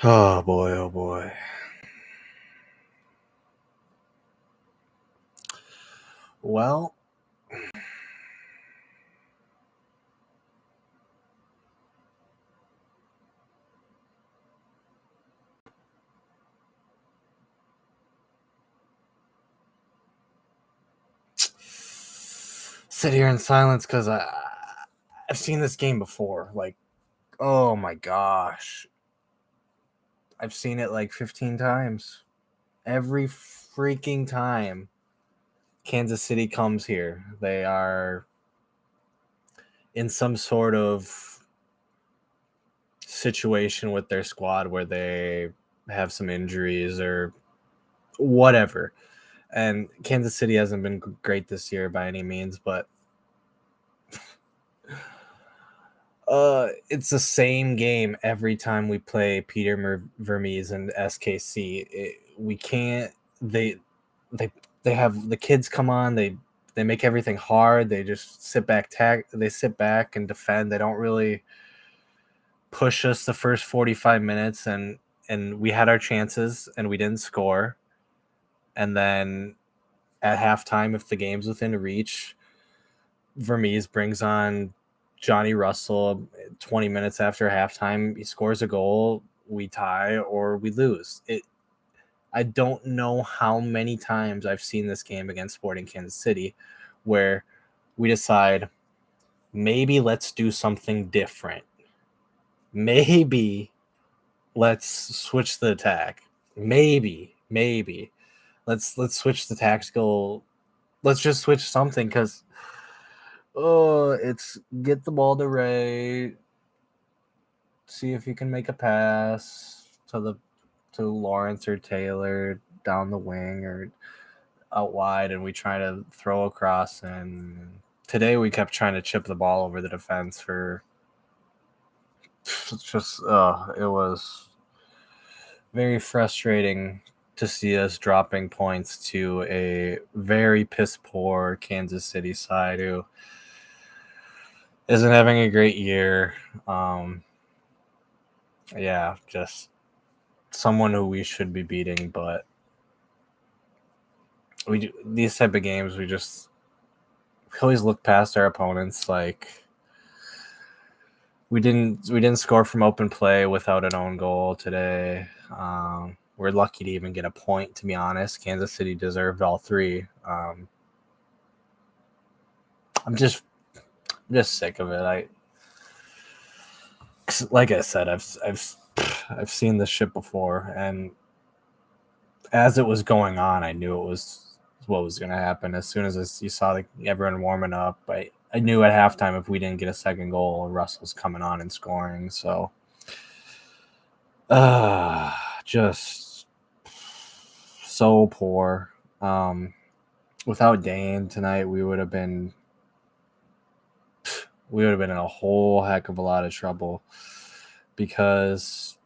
Oh boy, oh boy. Well, sit here in silence because I've seen this game before. Like, oh my gosh, I've seen it like 15 times. Every freaking time Kansas City comes here, they are in some sort of situation with their squad where they have some injuries or whatever. And Kansas City hasn't been great this year by any means, but it's the same game every time we play Peter Vermees and SKC. We can't. They they have the kids come on. They make everything hard. They just sit back. They sit back and defend. They don't really push us the first 45 minutes, and we had our chances and we didn't score. And then at halftime, if the game's within reach, Vermees brings on Johnny Russell 20 minutes after halftime. He scores a goal, we tie or we lose. I don't know how many times I've seen this game against Sporting Kansas City where we decide maybe let's do something different. Maybe let's switch the attack. Maybe let's switch the tactical. Let's just switch something because it's get the ball to Ray, see if you can make a pass to Lawrence or Taylor down the wing or out wide, and we try to throw across. And today we kept trying to chip the ball over the defense for just it was very frustrating to see us dropping points to a very piss poor Kansas City side who isn't having a great year. Yeah, just someone who we should be beating, but these type of games we always look past our opponents. Like we didn't score from open play without an own goal today. We're lucky to even get a point, to be honest. Kansas City deserved all three. I'm just sick of it. Like I said, I've seen this shit before, and as it was going on, I knew it was what was going to happen. As soon as you saw everyone warming up, I knew at halftime if we didn't get a second goal, Russell's coming on and scoring. So, just so poor. Without Dane tonight, we would have been in a whole heck of a lot of trouble because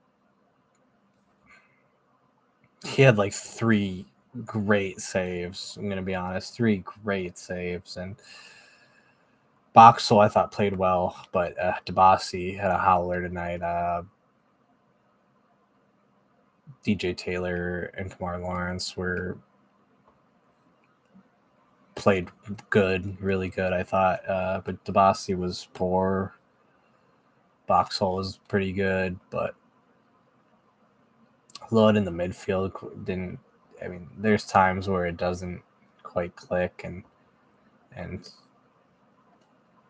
he had like three great saves. I'm going to be honest, three great saves. And Boxel, I thought, played well, but DeBasi had a howler tonight. DJ Taylor and Kamar Lawrence played good, really good, I thought. But DeBasi was poor. Boxel was pretty good, but Lloyd in the midfield didn't. I mean, there's times where it doesn't quite click, and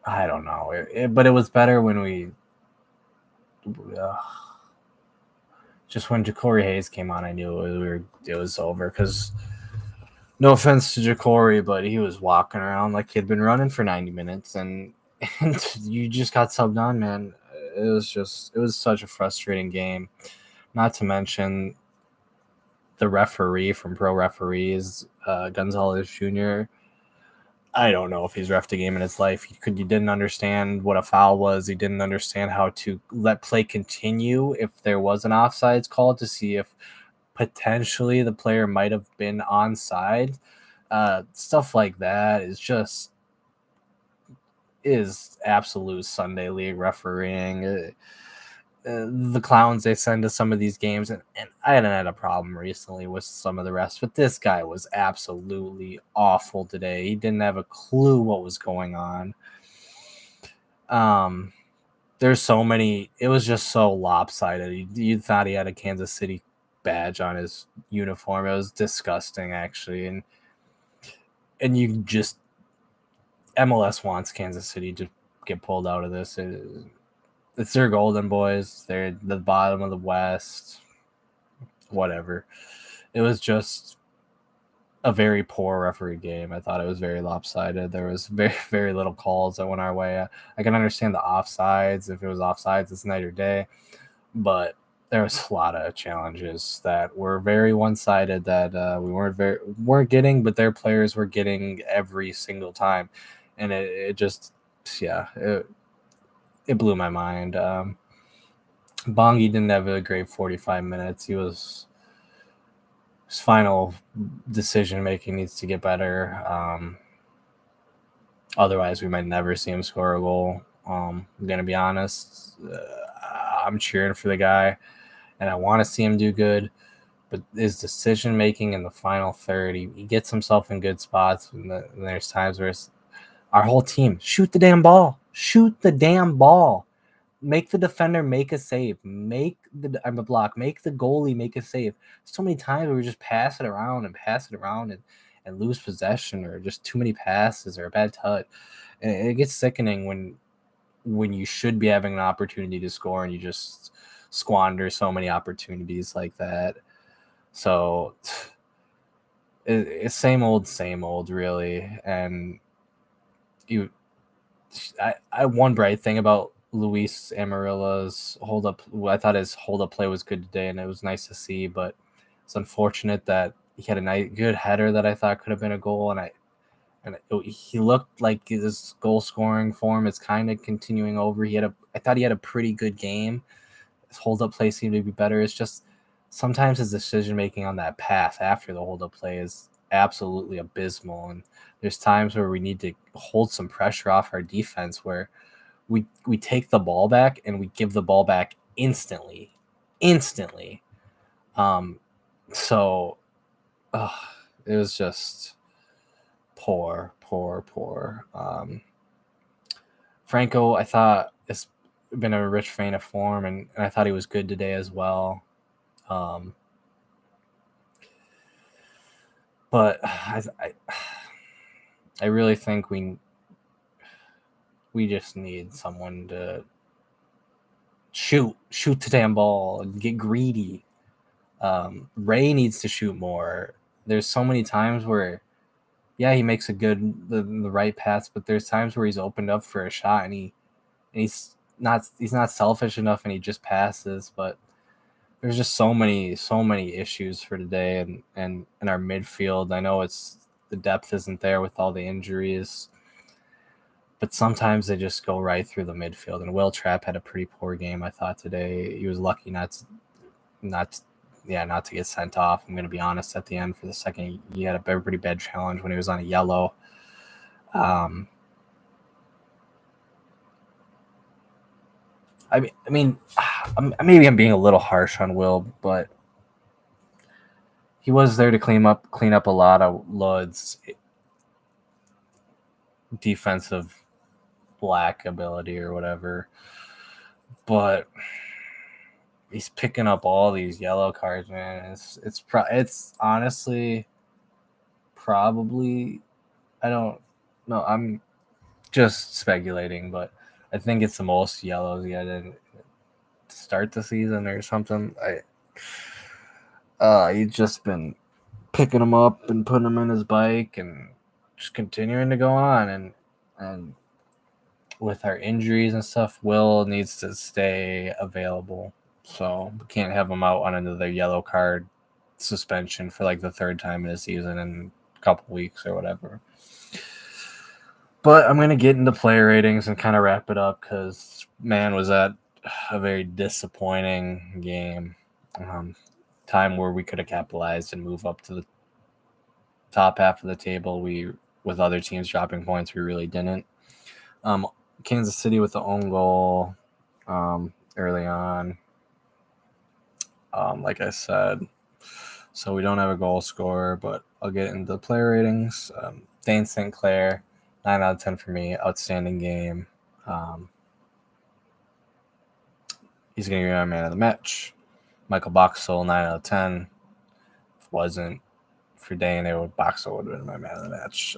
I don't know. But it was better when we just when Ja'Cory Hayes came on. I knew it was over because no offense to Ja'Cory, but he was walking around like he'd been running for 90 minutes, and you just got subbed on, man. It was such a frustrating game. Not to mention the referee from Pro Referees, Gonzalez Jr. I don't know if he's refed a game in his life. He didn't understand what a foul was. He didn't understand how to let play continue if there was an offsides call to see if potentially the player might have been onside. Stuff like that is absolute Sunday League refereeing. the clowns they send to some of these games, and I hadn't had a problem recently with some of the rest, but this guy was absolutely awful today. He didn't have a clue what was going on. There's so many. It was just so lopsided. You thought he had a Kansas City badge on his uniform. It was disgusting, actually, and you just MLS wants Kansas City to get pulled out of this. It's their Golden Boys. They're the bottom of the West. Whatever. It was just a very poor referee game. I thought it was very lopsided. There was very, very little calls that went our way. I can understand the offsides. If it was offsides, it's night or day. But there was a lot of challenges that were very one-sided that we weren't getting, but their players were getting every single time, and it just it blew my mind. Bongi didn't have a great 45 minutes. His final decision making needs to get better. Otherwise, we might never see him score a goal. I'm gonna be honest. I'm cheering for the guy, and I want to see him do good. But his decision making in the final third, he gets himself in good spots. And there's times where our whole team shoot the damn ball, make the defender make a save, make the goalie make a save. So many times we just pass it around and lose possession, or just too many passes or a bad touch. And it gets sickening when you should be having an opportunity to score and you just squander so many opportunities like that. So it's same old really. And one bright thing about Luis Amarilla's hold up, I thought his hold up play was good today, and it was nice to see. But it's unfortunate that he had a good header that I thought could have been a goal, and he looked like his goal scoring form is kind of continuing over. I thought he had a pretty good game. His hold up play seemed to be better. It's just sometimes his decision making on that pass after the hold up play is absolutely abysmal, and there's times where we need to hold some pressure off our defense where we take the ball back and we give the ball back instantly. So it was just poor. Franco, I thought, has been a rich vein of form, and I thought he was good today as well. But I really think we just need someone to shoot the damn ball and get greedy. Ray needs to shoot more. There's so many times where, he makes the right pass, but there's times where he's opened up for a shot and he's not selfish enough and he just passes. But there's just so many issues for today, and in our midfield. I know the depth isn't there with all the injuries, but sometimes they just go right through the midfield. And Will Trapp had a pretty poor game, I thought, today. He was lucky not to get sent off. I'm going to be honest. At the end, for the second, he had a pretty bad challenge when he was on a yellow. I mean, maybe I'm being a little harsh on Will, but he was there to clean up a lot of Lud's defensive black ability or whatever. But he's picking up all these yellow cards, man. It's honestly probably, I don't know. I'm just speculating, but I think it's the most yellows he had to start the season or something. He's just been picking them up and putting them in his bike and just continuing to go on. And with our injuries and stuff, Will needs to stay available. So we can't have him out on another yellow card suspension for like the third time in a season in a couple weeks or whatever. But I'm going to get into player ratings and kind of wrap it up because, man, was that a very disappointing game. Time where we could have capitalized and move up to the top half of the table. With other teams dropping points, we really didn't. Kansas City with the own goal early on. like I said. So we don't have a goal scorer, but I'll get into the player ratings. Dane St. Clair, 9 out of 10 for me. Outstanding game. He's going to be my man of the match. Michael Boxall, 9 out of 10. If it wasn't for Dane, Boxall would have been my man of the match.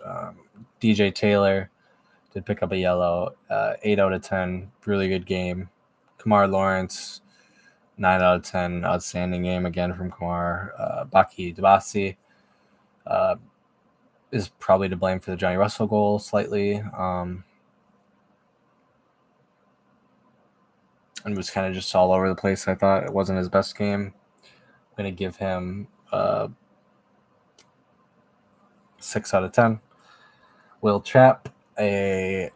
DJ Taylor did pick up a yellow, 8 out of 10. Really good game. Kamar Lawrence, 9 out of 10. Outstanding game again from Kamar. Baki Dabasi is probably to blame for the Johnny Russell goal slightly. And was kind of just all over the place. I thought it wasn't his best game. I'm going to give him 6 out of 10. Will Trapp, a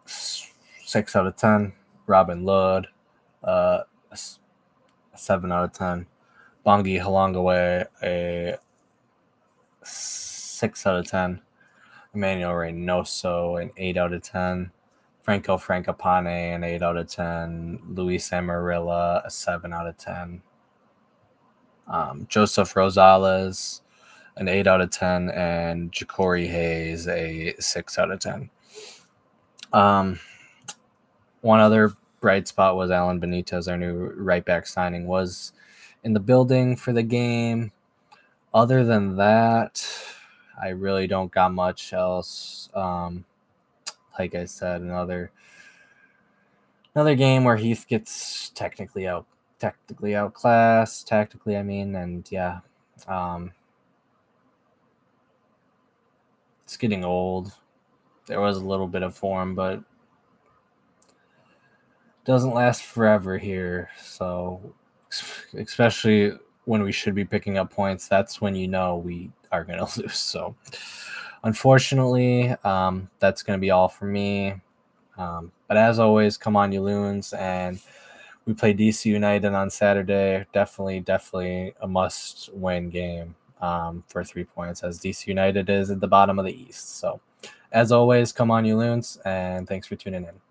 6 out of 10. Robin Lod, a 7 out of 10. Bongi Halongaway, a 6 out of 10. Emmanuel Reynoso, an 8 out of 10. Franco Francopane, an 8 out of 10. Luis Amarilla, a 7 out of 10. Joseph Rosales, an 8 out of 10. And Ja'Cory Hayes, a 6 out of 10. One other bright spot was Alan Benitez, our new right back signing, was in the building for the game. Other than that, I really don't got much else. Like I said, another game where Heath gets technically outclassed, tactically, I mean, and yeah. It's getting old. There was a little bit of form, but doesn't last forever here. So especially when we should be picking up points, that's when you know we are going to lose. So unfortunately, that's going to be all for me. But as always, come on, you loons. And we play DC United on Saturday. Definitely a must-win game for 3 points, as DC United is at the bottom of the East. So as always, come on, you loons. And thanks for tuning in.